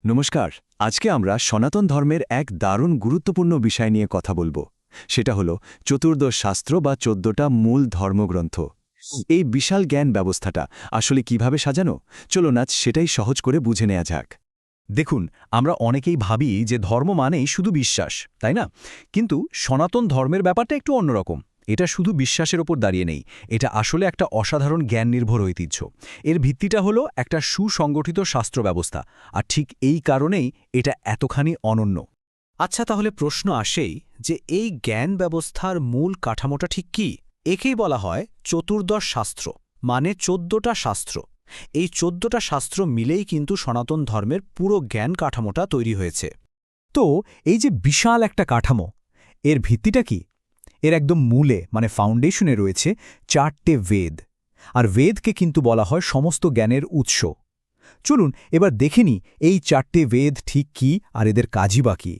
নমস্কার। আজকে আমরা সনাতন ধর্মের এক দারুণ গুরুত্বপূর্ণ বিষয় নিয়ে কথা বলবো। সেটা হলো চতুর্দশ শাস্ত্র বা ১৪টা মূল ধর্মগ্রন্থ। এই বিশাল জ্ঞান ব্যবস্থাটা আসলে কিভাবে সাজানো, চলো আজ সেটাই সহজ করে বুঝে নেওয়া যাক। দেখুন, আমরা অনেকেই ভাবি যে ধর্ম মানেই শুধু বিশ্বাস, তাই না? কিন্তু সনাতন ধর্মের ব্যাপারটা একটু অন্যরকম। এটা শুধু বিশ্বাসের ওপর দাঁড়িয়ে নেই, এটা আসলে একটা অসাধারণ জ্ঞান নির্ভর ঐতিহ্য। এর ভিত্তিটা হলো একটা সুসংগঠিত শাস্ত্র ব্যবস্থা, আর ঠিক এই কারণেই এটা এতখানি অনন্য। আচ্ছা, তাহলে প্রশ্ন আসেই যে এই জ্ঞান ব্যবস্থার মূল কাঠামোটা ঠিক কি? একেই বলা হয় চতুর্দশ শাস্ত্র, মানে ১৪টা শাস্ত্র। এই ১৪টা শাস্ত্র মিলেই কিন্তু সনাতন ধর্মের পুরো জ্ঞান কাঠামোটা তৈরি হয়েছে। তো এই যে বিশাল একটা কাঠামো, এর ভিত্তিটা কি? এর একদম মূলে মানে ফাউন্ডেশনে রয়েছে ৪টে বেদ। আর বেদকে কিন্তু বলা হয় সমস্ত জ্ঞানের উৎস। চলুন এবার দেখে নিই এই ৪টে বেদ ঠিক কি আর এদের কাজই বা কী।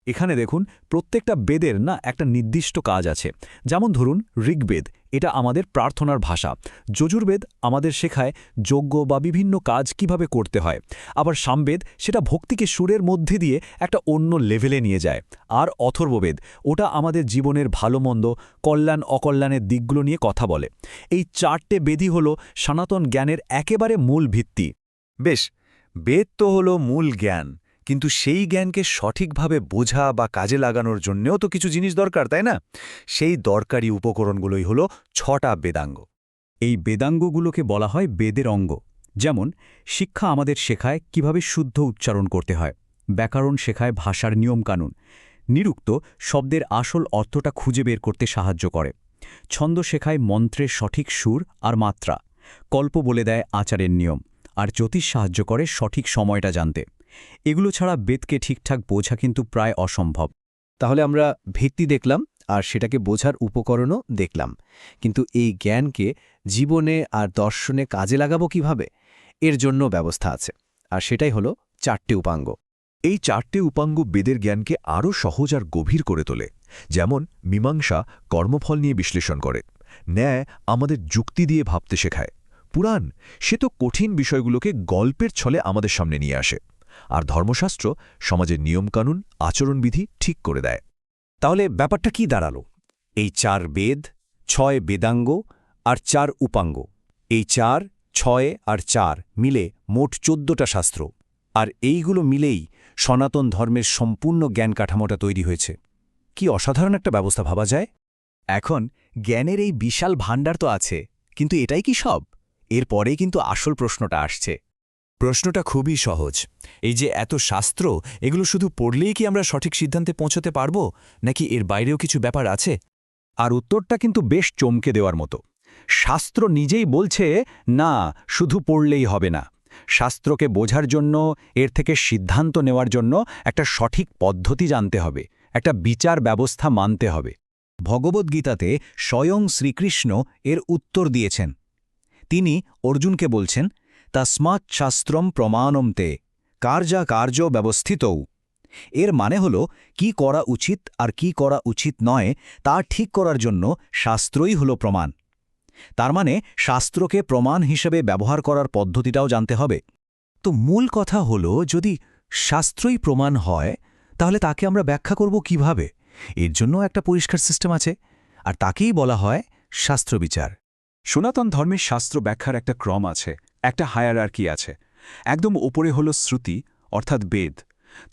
এখানে দেখুন, প্রত্যেকটা বেদের না একটা নির্দিষ্ট কাজ আছে। যেমন ধরুন ঋগ্বেদ, এটা আমাদের প্রার্থনার ভাষা। যজুর্বেদ আমাদের শেখায় যজ্ঞ বা বিভিন্ন কাজ কিভাবে করতে হয়। আবার সামবেদ সেটা ভক্তিকে সুরের মধ্যে দিয়ে একটা অন্য লেভেলে নিয়ে যায়। আর অথর্ববেদ ওটা আমাদের জীবনের ভালো মন্দ, কল্যাণ অকল্যাণের দিকগুলো নিয়ে কথা বলে। এই ৪টে বেদই হল সনাতন জ্ঞানের একেবারে মূল ভিত্তি। বেশ, বেদ তো হলো মূল জ্ঞান, কিন্তু সেই জ্ঞানকে সঠিকভাবে বোঝা বা কাজে লাগানোর জন্যেও তো কিছু জিনিস দরকার, তাই না? সেই দরকারি উপকরণগুলোই হলো ৬টা বেদাঙ্গ। এই বেদাঙ্গগুলোকে বলা হয় বেদের অঙ্গ। যেমন শিক্ষা আমাদের শেখায় কিভাবে শুদ্ধ উচ্চারণ করতে হয়, ব্যাকরণ শেখায় ভাষার নিয়মকানুন, নিরুক্ত শব্দের আসল অর্থটা খুঁজে বের করতে সাহায্য করে, ছন্দ শেখায় মন্ত্রের সঠিক সুর আর মাত্রা, কল্প বলে দেয় আচারের নিয়ম, আর জ্যোতিষ সাহায্য করে সঠিক সময়টা জানতে। এগুলো ছাড়া বেদকে ঠিকঠাক বোঝা কিন্তু প্রায় অসম্ভব। তাহলে আমরা ভিত্তি দেখলাম আর সেটাকে বোঝার উপকরণও দেখলাম, কিন্তু এই জ্ঞানকে জীবনে আর দর্শনে কাজে লাগাবো কিভাবে? এর জন্য ব্যবস্থা আছে, আর সেটাই হলো ৪টে উপাঙ্গ। এই ৪টে উপাঙ্গ বেদের জ্ঞানকে আরও সহজ আর গভীর করে তোলে। যেমন মীমাংসা কর্মফল নিয়ে বিশ্লেষণ করে, ন্যায় আমাদের যুক্তি দিয়ে ভাবতে শেখায়, পুরাণ সে তো কঠিন বিষয়গুলোকে গল্পের ছলে আমাদের সামনে নিয়ে আসে, আর ধর্মশাস্ত্র সমাজের নিয়মকানুন আচরণবিধি ঠিক করে দেয়। তাহলে ব্যাপারটা কি দাঁড়ালো? এই ৪ বেদ, ৬ বেদাঙ্গ আর ৪ উপাঙ্গ, এই ৪, ৬ আর ৪ মিলে মোট ১৪টা শাস্ত্র। আর এইগুলো মিলেই সনাতন ধর্মের সম্পূর্ণ জ্ঞান কাঠামোটা তৈরি হয়েছে। কি অসাধারণ একটা ব্যবস্থা ভাবা যায়। এখন জ্ঞানের এই বিশাল ভাণ্ডার তো আছে, কিন্তু এটাই কি সব? এরপরেই কিন্তু আসল প্রশ্নটা আসছে। প্রশ্নটা খুবই সহজ। এই যে এত শাস্ত্র, এগুলো শুধু পড়লেই কি আমরা সঠিক সিদ্ধান্তে পৌঁছতে পারব, নাকি এর বাইরেও কিছু ব্যাপার আছে? আর উত্তরটা কিন্তু বেশ চমকে দেওয়ার মতো। শাস্ত্র নিজেই বলছে, না, শুধু পড়লেই হবে না। শাস্ত্রকে বোঝার জন্য, এর থেকে সিদ্ধান্ত নেওয়ার জন্য একটা সঠিক পদ্ধতি জানতে হবে, একটা বিচার ব্যবস্থা মানতে হবে। ভগবদ্গীতাতে স্বয়ং শ্রীকৃষ্ণ এর উত্তর দিয়েছেন। তিনি অর্জুনকে বলছেন, তস্মাৎ শাস্ত্রম প্রমাণম তে কার্যা কার্য ব্যবস্থিতৌ। এর মানে হল কি করা উচিত আর কি করা উচিত নয় তা ঠিক করার জন্য শাস্ত্রই হল প্রমাণ। তার মানে শাস্ত্রকে প্রমাণ হিসেবে ব্যবহার করার পদ্ধতিটাও জানতে হবে। তো মূল কথা হল, যদি শাস্ত্রই প্রমাণ হয়, তাহলে তাকে আমরা ব্যাখ্যা করব কিভাবে? এর জন্য একটা পরিষ্কার সিস্টেম আছে, আর তাকেই বলা হয় শাস্ত্রবিচার। সনাতন ধর্মের শাস্ত্র ব্যাখ্যার একটা ক্রম আছে, একটা হায়ারার্কি আছে। একদম ওপরে হলো শ্রুতি অর্থাৎ বেদ,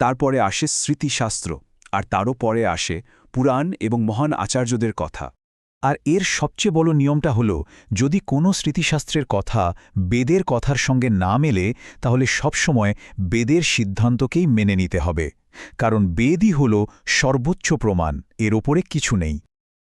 তারপরে আসে স্মৃতিশাস্ত্র, আর তারও পরে আসে পুরাণ এবং মহান আচার্যদের কথা। আর এর সবচেয়ে বড় নিয়মটা হল, যদি কোনো স্মৃতিশাস্ত্রের কথা বেদের কথার সঙ্গে না মেলে, তাহলে সবসময় বেদের সিদ্ধান্তকেই মেনে নিতে হবে, কারণ বেদই হল সর্বোচ্চ প্রমাণ, এর ওপরে কিছু নেই।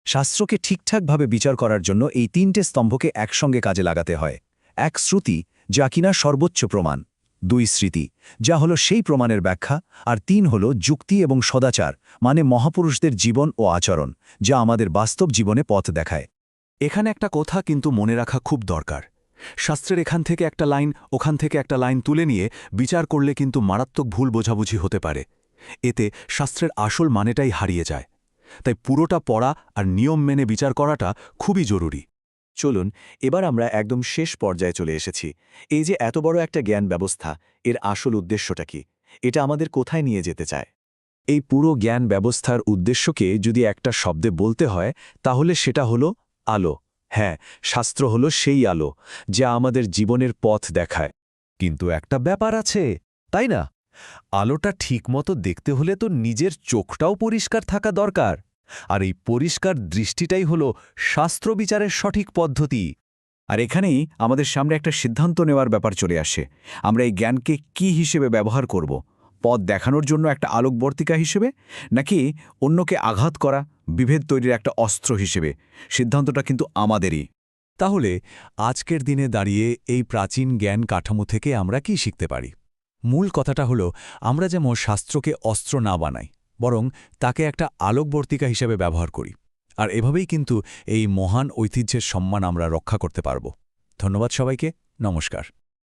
শাস্ত্রকে ঠিকঠাকভাবে বিচার করার জন্য এই ৩টে স্তম্ভকে একসঙ্গে কাজে লাগাতে হয়। ১ শ্রুতি, যা কিনা সর্বোচ্চ প্রমাণ; ২ স্মৃতি, যা হল সেই প্রমাণের ব্যাখ্যা; আর ৩ হল যুক্তি এবং সদাচার, মানে মহাপুরুষদের জীবন ও আচরণ, যা আমাদের বাস্তব জীবনে পথ দেখায়। এখানে একটা কথা কিন্তু মনে রাখা খুব দরকার। শাস্ত্রের এখান থেকে একটা লাইন, ওখান থেকে একটা লাইন তুলে নিয়ে বিচার করলে কিন্তু মারাত্মক ভুল বোঝাবুঝি হতে পারে। এতে শাস্ত্রের আসল মানেটাই হারিয়ে যায়। তাই পুরোটা পড়া আর নিয়ম মেনে বিচার করাটা খুবই জরুরি। চলুন এবার আমরা একদম শেষ পর্যায়ে চলে এসেছি। এই যে এত বড় একটা জ্ঞান ব্যবস্থা, এর আসল উদ্দেশ্যটা কি? এটা আমাদের কোথায় নিয়ে যেতে চায়? এই পুরো জ্ঞান ব্যবস্থার উদ্দেশ্যকে যদি একটা শব্দে বলতে হয় তাহলে সেটা হলো আলো। হ্যাঁ, শাস্ত্র হলো সেই আলো যা আমাদের জীবনের পথ দেখায়। কিন্তু একটা ব্যাপার আছে, তাই না? আলোটা ঠিকমতো দেখতে হলে তো নিজের চোখটাও পরিষ্কার থাকা দরকার। আর এই পরিষ্কার দৃষ্টিটাই হলো শাস্ত্রবিচারের সঠিক পদ্ধতি। আর এখানেই আমাদের সামনে একটা সিদ্ধান্ত নেওয়ার ব্যাপার চলে আসে। আমরা এই জ্ঞানকে কি হিসেবে ব্যবহার করব? পথ দেখানোর জন্য একটা আলোকবর্তিকা হিসেবে, নাকি অন্যকে আঘাত করা, বিভেদ তৈরির একটা অস্ত্র হিসেবে? সিদ্ধান্তটা কিন্তু আমাদেরই। তাহলে আজকের দিনে দাঁড়িয়ে এই প্রাচীন জ্ঞান কাঠামো থেকে আমরা কি শিখতে পারি? মূল কথাটা হলো, আমরা যেমন শাস্ত্রকে অস্ত্র না বানাই, বরং তাকে একটা আলোকবর্তিকা হিসেবে ব্যবহার করি। আর এভাবেই কিন্তু এই মহান ঐতিহ্যের সম্মান আমরা রক্ষা করতে পারব। ধন্যবাদ সবাইকে, নমস্কার।